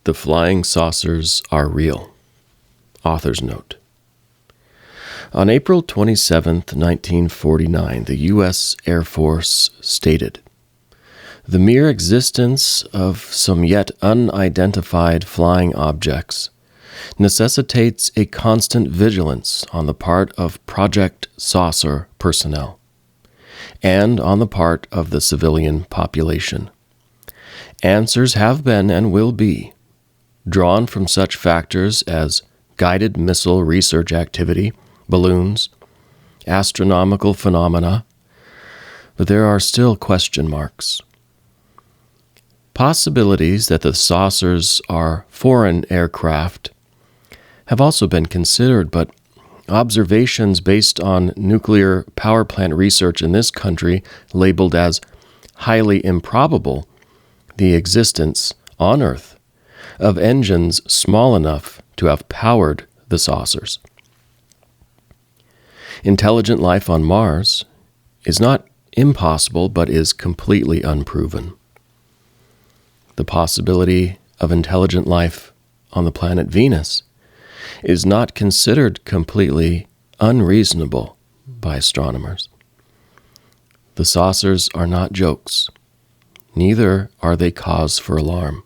The flying saucers are real. Author's note. On April 27, 1949, the U.S. Air Force stated, "The mere existence of some yet unidentified flying objects necessitates a constant vigilance on the part of Project Saucer personnel and on the part of the civilian population. Answers have been and will be drawn from such factors as guided missile research activity, balloons, astronomical phenomena, but there are still question marks. Possibilities that the saucers are foreign aircraft have also been considered, but observations based on nuclear power plant research in this country labeled as highly improbable the existence on Earth of engines small enough to have powered the saucers. Intelligent life on Mars is not impossible, but is completely unproven. The possibility of intelligent life on the planet Venus is not considered completely unreasonable by astronomers. The saucers are not jokes. Neither are they cause for alarm.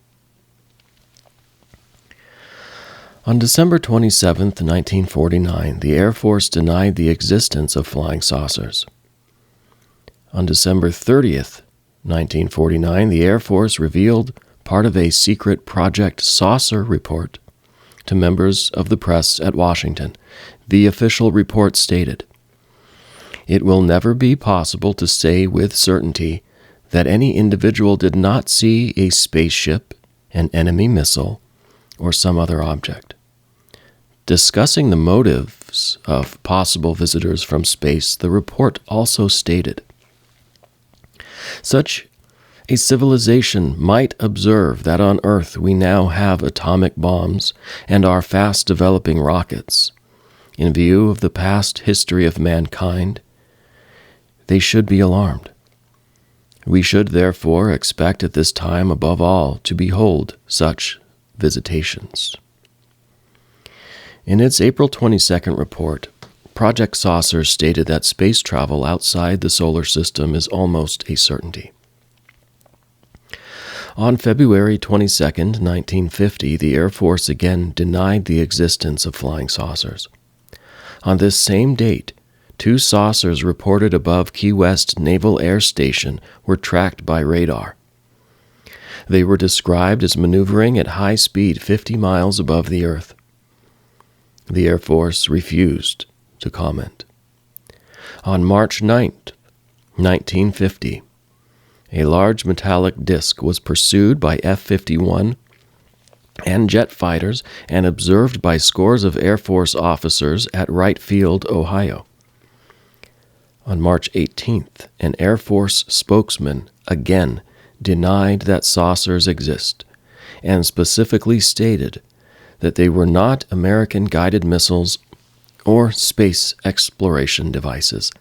On December 27, 1949, the Air Force denied the existence of flying saucers. On December 30th, 1949, the Air Force revealed part of a secret Project Saucer report to members of the press at Washington. The official report stated, "It will never be possible to say with certainty that any individual did not see a spaceship, an enemy missile, or some other object." Discussing the motives of possible visitors from space, the report also stated, "Such a civilization might observe that on Earth we now have atomic bombs and are fast developing rockets. In view of the past history of mankind, they should be alarmed. We should therefore expect at this time above all to behold such visitations." In its April 22nd report, Project Saucer stated that space travel outside the solar system is almost a certainty. On February 22, 1950, the Air Force again denied the existence of flying saucers. On this same date, 2 saucers reported above Key West Naval Air Station were tracked by radar. They were described as maneuvering at high speed 50 miles above the Earth. The Air Force refused to comment. On March 9, 1950, a large metallic disk was pursued by F-51 and jet fighters and observed by scores of Air Force officers at Wright Field, Ohio. On March 18th, an Air Force spokesman again denied that saucers exist and specifically stated that they were not American guided missiles or space exploration devices.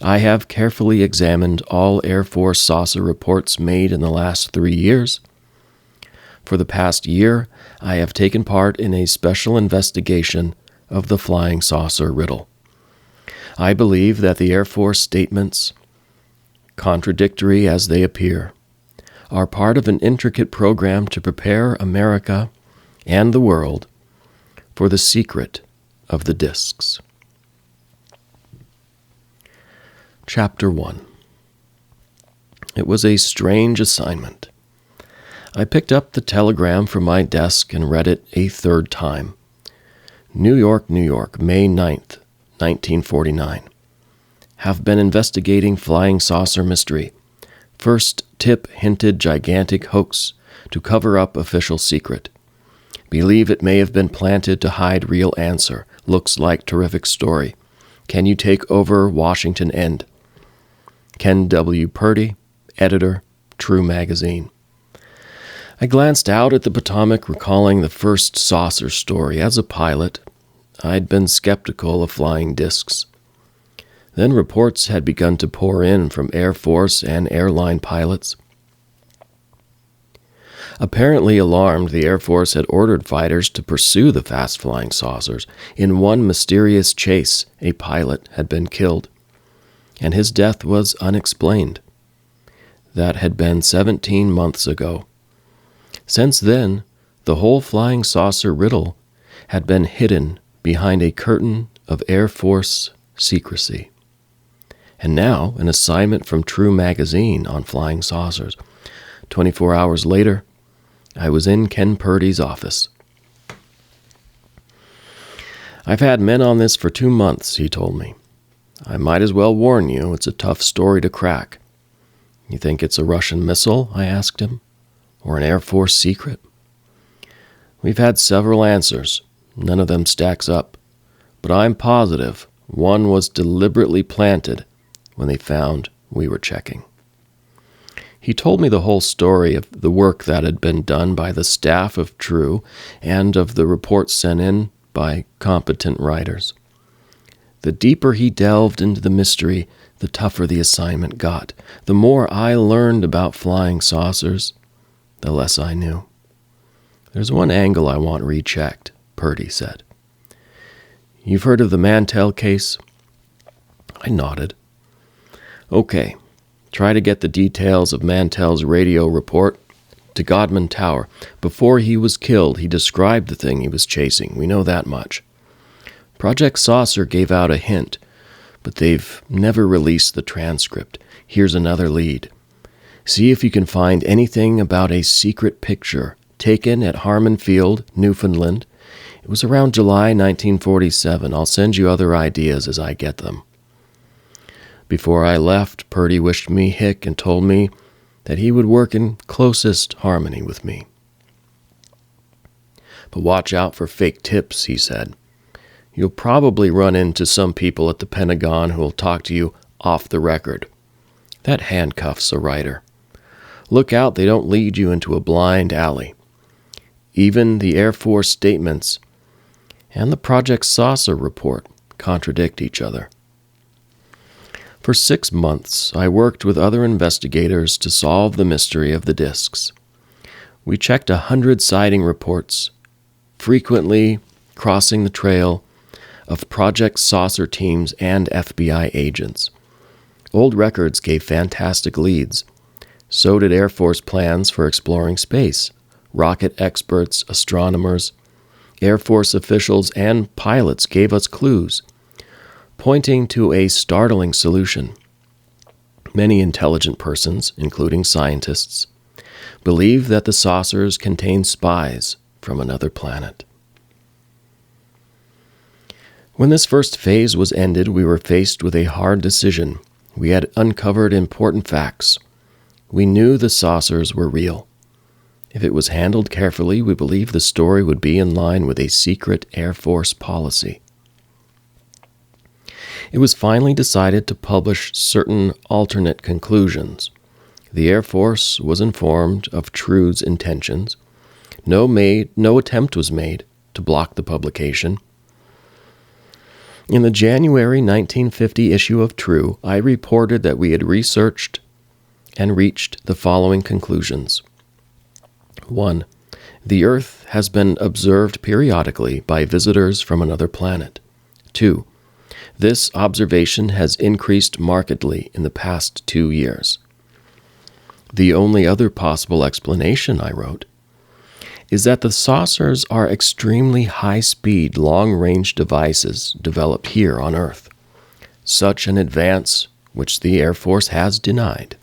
"I have carefully examined all Air Force saucer reports made in the last 3 years. For the past year, I have taken part in a special investigation of the flying saucer riddle. I believe that the Air Force statements, contradictory as they appear, are part of an intricate program to prepare America and the world for the secret of the disks." Chapter 1. It was a strange assignment. I picked up the telegram from my desk and read it a third time. New York, New York, May 9th, 1949. Have been investigating flying saucer mystery. First tip hinted gigantic hoax to cover up official secret. Believe it may have been planted to hide real answer. Looks like terrific story. Can you take over Washington End? Ken W. Purdy, editor, True Magazine. I glanced out at the Potomac, recalling the first saucer story. As a pilot, I'd been skeptical of flying discs. Then reports had begun to pour in from Air Force and airline pilots. Apparently alarmed, the Air Force had ordered fighters to pursue the fast-flying saucers. In one mysterious chase, a pilot had been killed, and his death was unexplained. That had been 17 months ago. Since then, the whole flying saucer riddle had been hidden behind a curtain of Air Force secrecy. And now, an assignment from True magazine on flying saucers. 24 hours later, I was in Ken Purdy's office. "I've had men on this for 2 months, he told me. "I might as well warn you, it's a tough story to crack." "You think it's a Russian missile?" I asked him. "Or an Air Force secret?" "We've had several answers. None of them stacks up. But I'm positive one was deliberately planted when they found we were checking." He told me the whole story of the work that had been done by the staff of True and of the reports sent in by competent writers. The deeper he delved into the mystery, the tougher the assignment got. The more I learned about flying saucers, the less I knew. "There's one angle I want rechecked," Purdy said. "You've heard of the Mantell case?" I nodded. "Okay. Try to get the details of Mantell's radio report to Godman Tower. Before he was killed, he described the thing he was chasing. We know that much. Project Saucer gave out a hint, but they've never released the transcript. Here's another lead. See if you can find anything about a secret picture taken at Harmon Field, Newfoundland. It was around July 1947. I'll send you other ideas as I get them." Before I left, Purdy wished me hick and told me that he would work in closest harmony with me. "But watch out for fake tips," he said. "You'll probably run into some people at the Pentagon who'll talk to you off the record. That handcuffs a writer. Look out they don't lead you into a blind alley. Even the Air Force statements and the Project Saucer report contradict each other." For 6 months, I worked with other investigators to solve the mystery of the discs. We checked 100 sighting reports, frequently crossing the trail of Project Saucer teams and FBI agents. Old records gave fantastic leads. So did Air Force plans for exploring space. Rocket experts, astronomers, Air Force officials, and pilots gave us clues, pointing to a startling solution. Many intelligent persons, including scientists, believe that the saucers contain spies from another planet. When this first phase was ended, we were faced with a hard decision. We had uncovered important facts. We knew the saucers were real. If it was handled carefully, we believed the story would be in line with a secret Air Force policy. It was finally decided to publish certain alternate conclusions. The Air Force was informed of True's intentions. No attempt was made to block the publication. In the January 1950 issue of True, I reported that we had researched and reached the following conclusions. 1. The Earth has been observed periodically by visitors from another planet. 2. This observation has increased markedly in the past 2 years. The only other possible explanation, I wrote, is that the saucers are extremely high-speed, long-range devices developed here on Earth. Such an advance, which the Air Force has denied,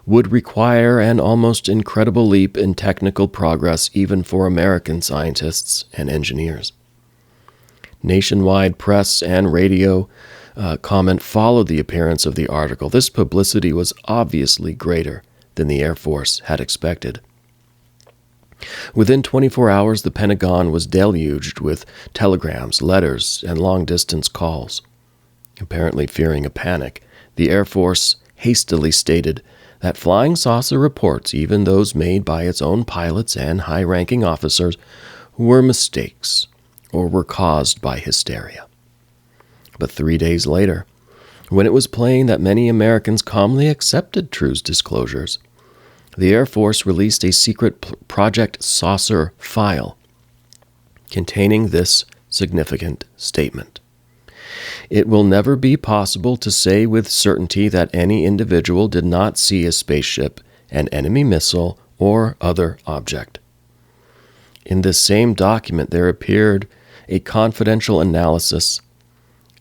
would require an almost incredible leap in technical progress even for American scientists and engineers. Nationwide press and radio comment followed the appearance of the article. This publicity was obviously greater than the Air Force had expected. Within 24 hours, the Pentagon was deluged with telegrams, letters, and long-distance calls. Apparently fearing a panic, the Air Force hastily stated that flying saucer reports, even those made by its own pilots and high-ranking officers, were mistakes or were caused by hysteria. But 3 days later, when it was plain that many Americans calmly accepted True's disclosures, the Air Force released a secret Project Saucer file containing this significant statement. It will never be possible to say with certainty that any individual did not see a spaceship, an enemy missile, or other object. In this same document, there appeared a confidential analysis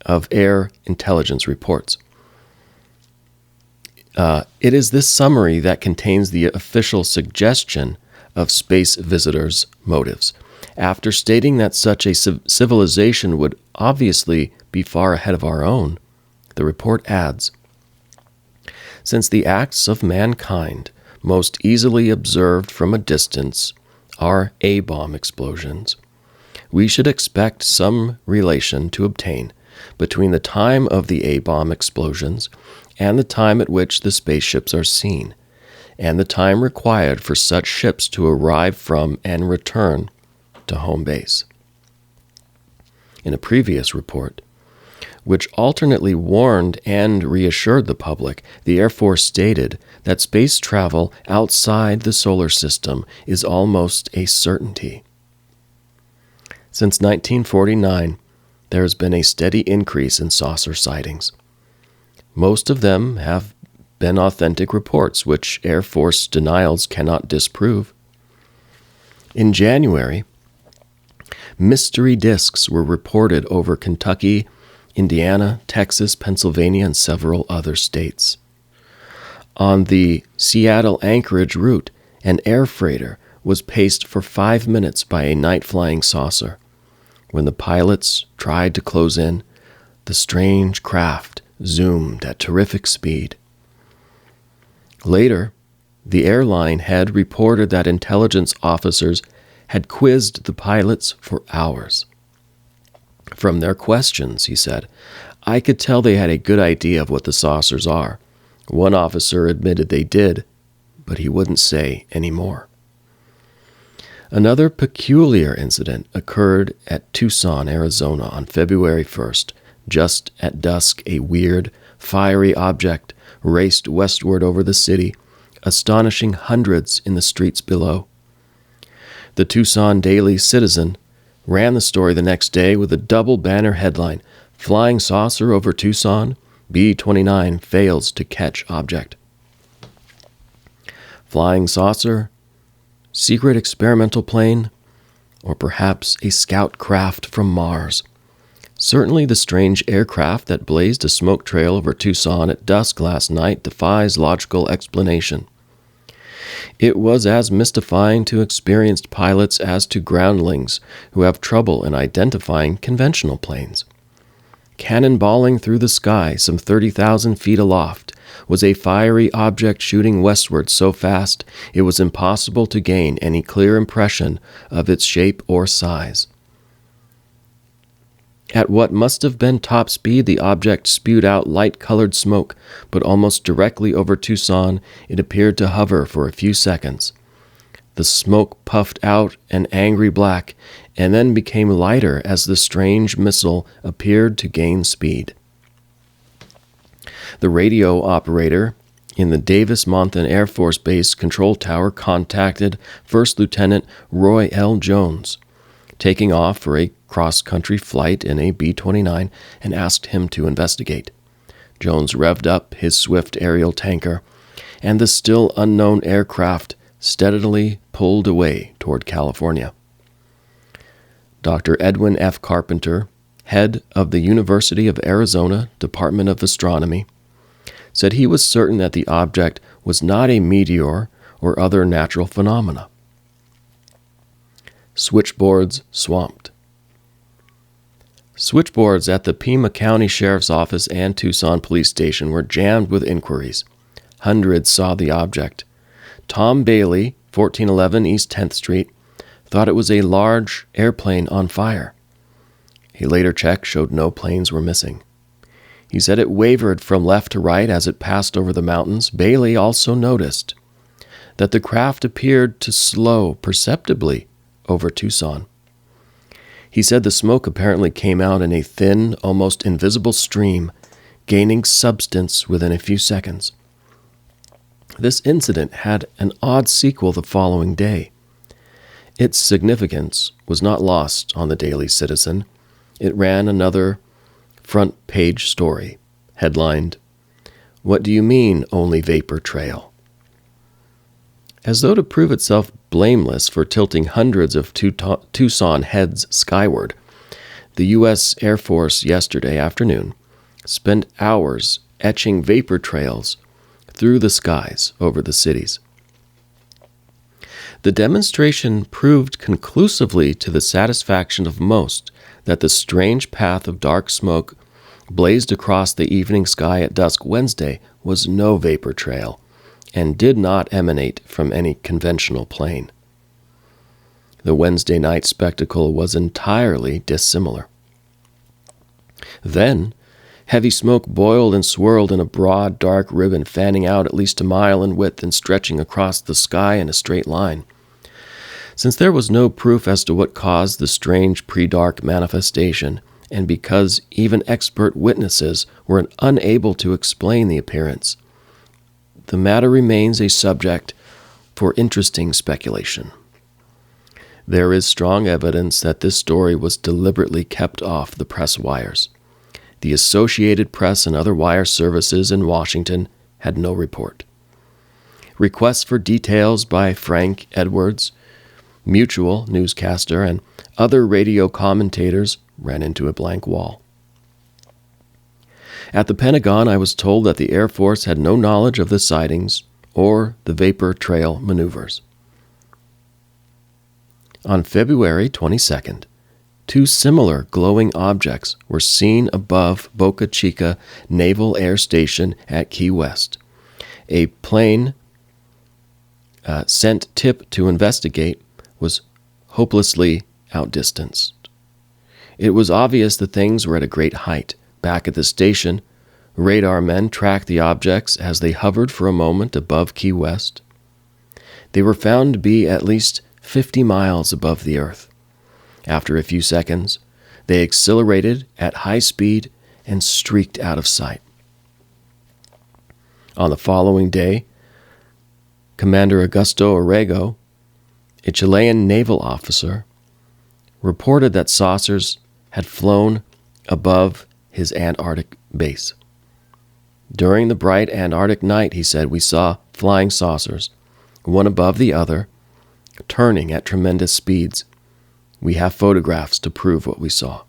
of air intelligence reports. It is this summary that contains the official suggestion of space visitors' motives. After stating that such a civilization would obviously be far ahead of our own, the report adds, "Since the acts of mankind most easily observed from a distance are A-bomb explosions, we should expect some relation to obtain between the time of the A-bomb explosions and the time at which the spaceships are seen, and the time required for such ships to arrive from and return to home base." In a previous report, which alternately warned and reassured the public, the Air Force stated that space travel outside the solar system is almost a certainty. Since 1949, there has been a steady increase in saucer sightings. Most of them have been authentic reports, which Air Force denials cannot disprove. In January, mystery discs were reported over Kentucky, Indiana, Texas, Pennsylvania, and several other states. On the Seattle-Anchorage route, an air freighter was paced for 5 minutes by a night-flying saucer. When the pilots tried to close in, the strange craft zoomed at terrific speed. Later, the airline head reported that intelligence officers had quizzed the pilots for hours. From their questions, he said, I could tell they had a good idea of what the saucers are. One officer admitted they did, but he wouldn't say any more. Another peculiar incident occurred at Tucson, Arizona on February 1st. Just at dusk, a weird, fiery object raced westward over the city, astonishing hundreds in the streets below. The Tucson Daily Citizen ran the story the next day with a double banner headline, "Flying Saucer over Tucson, B-29 fails to catch object." Flying saucer, secret experimental plane, or perhaps a scout craft from Mars. Certainly the strange aircraft that blazed a smoke trail over Tucson at dusk last night defies logical explanation. It was as mystifying to experienced pilots as to groundlings who have trouble in identifying conventional planes. Cannonballing through the sky some 30,000 feet aloft was a fiery object shooting westward so fast it was impossible to gain any clear impression of its shape or size. At what must have been top speed, the object spewed out light-colored smoke, but almost directly over Tucson, it appeared to hover for a few seconds. The smoke puffed out an angry black, and then became lighter as the strange missile appeared to gain speed. The radio operator in the Davis-Monthan Air Force Base control tower contacted First Lieutenant Roy L. Jones, taking off for a cross-country flight in a B-29, and asked him to investigate. Jones revved up his swift aerial tanker, and the still unknown aircraft steadily pulled away toward California. Dr. Edwin F. Carpenter, head of the University of Arizona Department of Astronomy, said he was certain that the object was not a meteor or other natural phenomena. Switchboards swamped. Switchboards at the Pima County Sheriff's Office and Tucson Police Station were jammed with inquiries. Hundreds saw the object. Tom Bailey, 1411 East 10th Street, thought it was a large airplane on fire. A later check showed no planes were missing. He said it wavered from left to right as it passed over the mountains. Bailey also noticed that the craft appeared to slow perceptibly over Tucson. He said the smoke apparently came out in a thin, almost invisible stream, gaining substance within a few seconds. This incident had an odd sequel the following day. Its significance was not lost on the Daily Citizen. It ran another front-page story, headlined, "What do you mean, only vapor trail?" As though to prove itself blameless for tilting hundreds of Tucson heads skyward, the U.S. Air Force yesterday afternoon spent hours etching vapor trails through the skies over the cities. The demonstration proved conclusively to the satisfaction of most that the strange path of dark smoke blazed across the evening sky at dusk Wednesday was no vapor trail and did not emanate from any conventional plane. The Wednesday night spectacle was entirely dissimilar. Then, heavy smoke boiled and swirled in a broad, dark ribbon, fanning out at least a mile in width and stretching across the sky in a straight line. Since there was no proof as to what caused the strange pre-dark manifestation, and because even expert witnesses were unable to explain the appearance, the matter remains a subject for interesting speculation. There is strong evidence that this story was deliberately kept off the press wires. The Associated Press and other wire services in Washington had no report. Requests for details by Frank Edwards, Mutual newscaster, and other radio commentators ran into a blank wall. At the Pentagon, I was told that the Air Force had no knowledge of the sightings or the vapor trail maneuvers. On February 22nd, two similar glowing objects were seen above Boca Chica Naval Air Station at Key West. A plane sent tip to investigate was hopelessly outdistanced. It was obvious the things were at a great height. Back at the station, radar men tracked the objects as they hovered for a moment above Key West. They were found to be at least 50 miles above the Earth. After a few seconds, they accelerated at high speed and streaked out of sight. On the following day, Commander Augusto Orrego, a Chilean naval officer, reported that saucers had flown above his Antarctic base. During the bright Antarctic night, he said, we saw flying saucers, one above the other, turning at tremendous speeds. We have photographs to prove what we saw.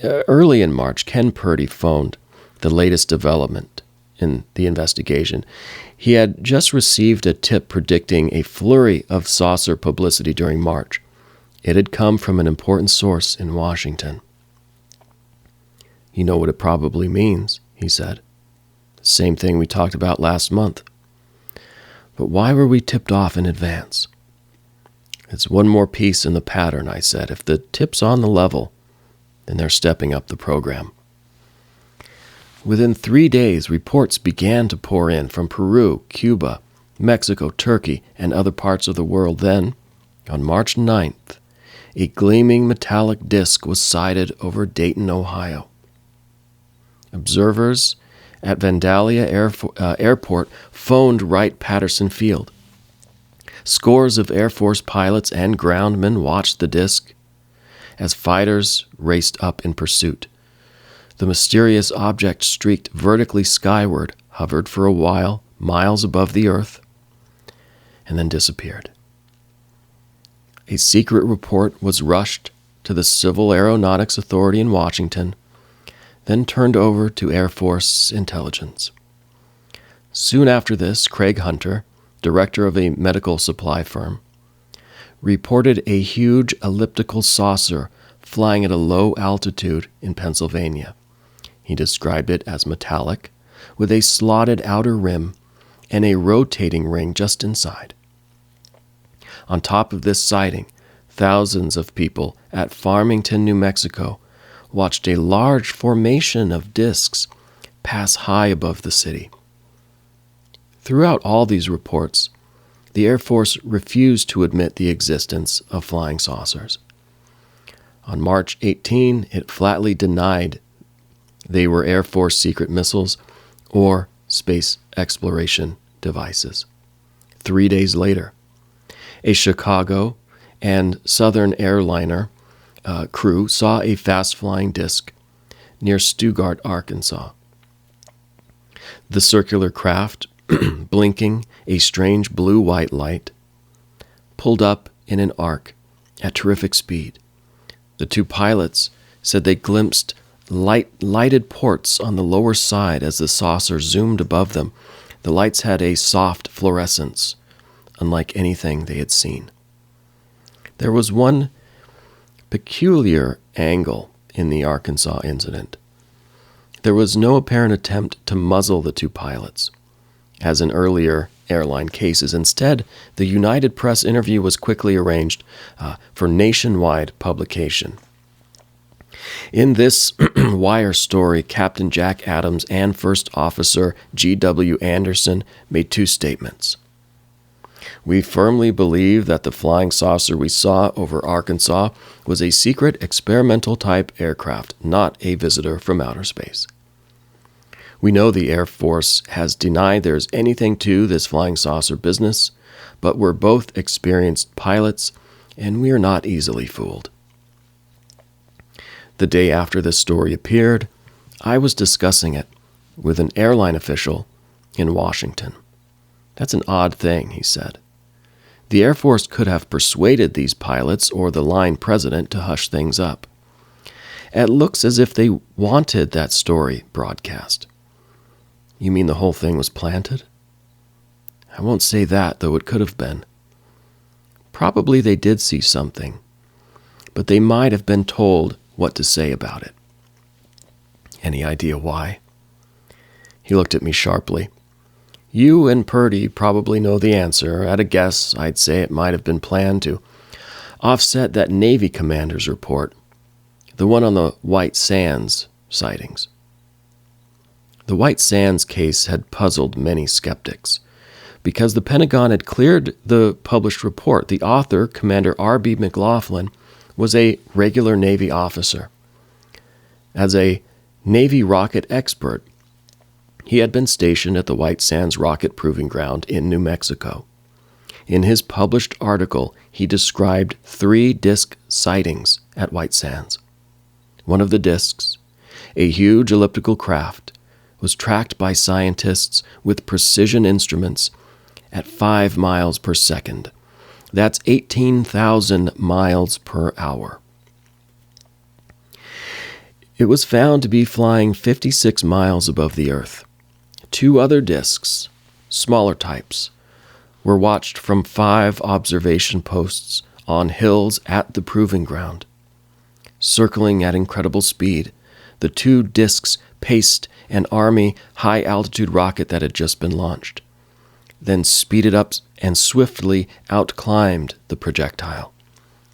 Early in March, Ken Purdy phoned the latest development in the investigation. He had just received a tip predicting a flurry of saucer publicity during March. It had come from an important source in Washington. You know what it probably means, he said. Same thing we talked about last month. But why were we tipped off in advance? It's one more piece in the pattern, I said. If the tip's on the level, then they're stepping up the program. Within 3 days, reports began to pour in from Peru, Cuba, Mexico, Turkey, and other parts of the world. Then, on March 9th, a gleaming metallic disc was sighted over Dayton, Ohio. Observers at Vandalia Airport phoned Wright-Patterson Field. Scores of Air Force pilots and groundmen watched the disc as fighters raced up in pursuit. The mysterious object streaked vertically skyward, hovered for a while, miles above the Earth, and then disappeared. A secret report was rushed to the Civil Aeronautics Authority in Washington, then turned over to Air Force intelligence. Soon after this, Craig Hunter, director of a medical supply firm, reported a huge elliptical saucer flying at a low altitude in Pennsylvania. He described it as metallic, with a slotted outer rim and a rotating ring just inside. On top of this sighting, thousands of people at Farmington, New Mexico, watched a large formation of discs pass high above the city. Throughout all these reports, the Air Force refused to admit the existence of flying saucers. On March 18, it flatly denied they were Air Force secret missiles or space exploration devices. 3 days later, a Chicago and Southern airliner crew saw a fast-flying disk near Stuttgart, Arkansas. The circular craft, blinking a strange blue-white light, pulled up in an arc at terrific speed. The two pilots said they glimpsed lighted ports on the lower side as the saucer zoomed above them. The lights had a soft fluorescence, unlike anything they had seen. There was one peculiar angle in the Arkansas incident. There was no apparent attempt to muzzle the two pilots, as in earlier airline cases. Instead, the United Press interview was quickly arranged for nationwide publication. In this wire story, Captain Jack Adams and First Officer G.W. Anderson made two statements. We firmly believe that the flying saucer we saw over Arkansas was a secret experimental type aircraft, not a visitor from outer space. We know the Air Force has denied there's anything to this flying saucer business, but we're both experienced pilots, and we are not easily fooled. The day after this story appeared, I was discussing it with an airline official in Washington. That's an odd thing, he said. The Air Force could have persuaded these pilots or the line president to hush things up. It looks as if they wanted that story broadcast. You mean the whole thing was planted? I won't say that, though it could have been. Probably they did see something, but they might have been told what to say about it. Any idea why? He looked at me sharply. You and Purdy probably know the answer. At a guess, I'd say it might have been planned to offset that Navy commander's report, the one on the White Sands sightings. The White Sands case had puzzled many skeptics. Because the Pentagon had cleared the published report, the author, Commander R.B. McLaughlin, was a regular Navy officer. As a Navy rocket expert, he had been stationed at the White Sands Rocket Proving Ground in New Mexico. In his published article, he described 3 disc sightings at White Sands. One of the discs, a huge elliptical craft, was tracked by scientists with precision instruments at 5 miles per second. That's 18,000 miles per hour. It was found to be flying 56 miles above the Earth. 2 other discs, smaller types, were watched from 5 observation posts on hills at the proving ground. Circling at incredible speed, the 2 discs paced an Army high-altitude rocket that had just been launched, then speeded up and swiftly outclimbed the projectile.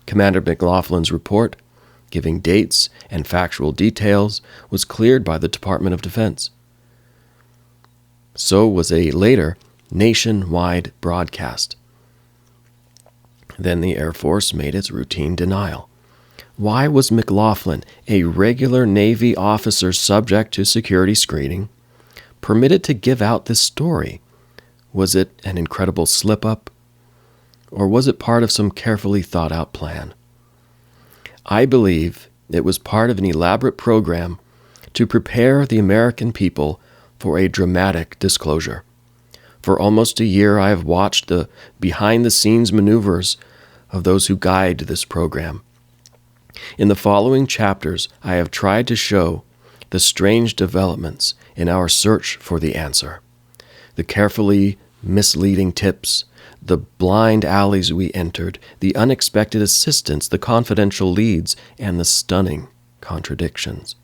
Commander McLaughlin's report, giving dates and factual details, was cleared by the Department of Defense. So was a later nationwide broadcast. Then the Air Force made its routine denial. Why was McLaughlin, a regular Navy officer subject to security screening, permitted to give out this story? Was it an incredible slip-up, or was it part of some carefully thought-out plan? I believe it was part of an elaborate program to prepare the American people for a dramatic disclosure. For almost a year, I have watched the behind-the-scenes maneuvers of those who guide this program. In the following chapters, I have tried to show the strange developments in our search for the answer, the carefully misleading tips, the blind alleys we entered, the unexpected assistance, the confidential leads, and the stunning contradictions.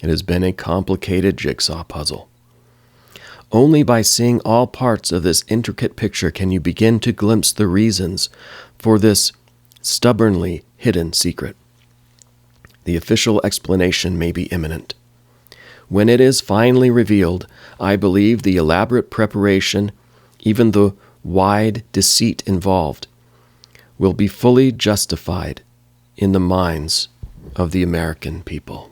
It has been a complicated jigsaw puzzle. Only by seeing all parts of this intricate picture can you begin to glimpse the reasons for this stubbornly hidden secret. The official explanation may be imminent. When it is finally revealed, I believe the elaborate preparation, even the wide deceit involved, will be fully justified in the minds of the American people.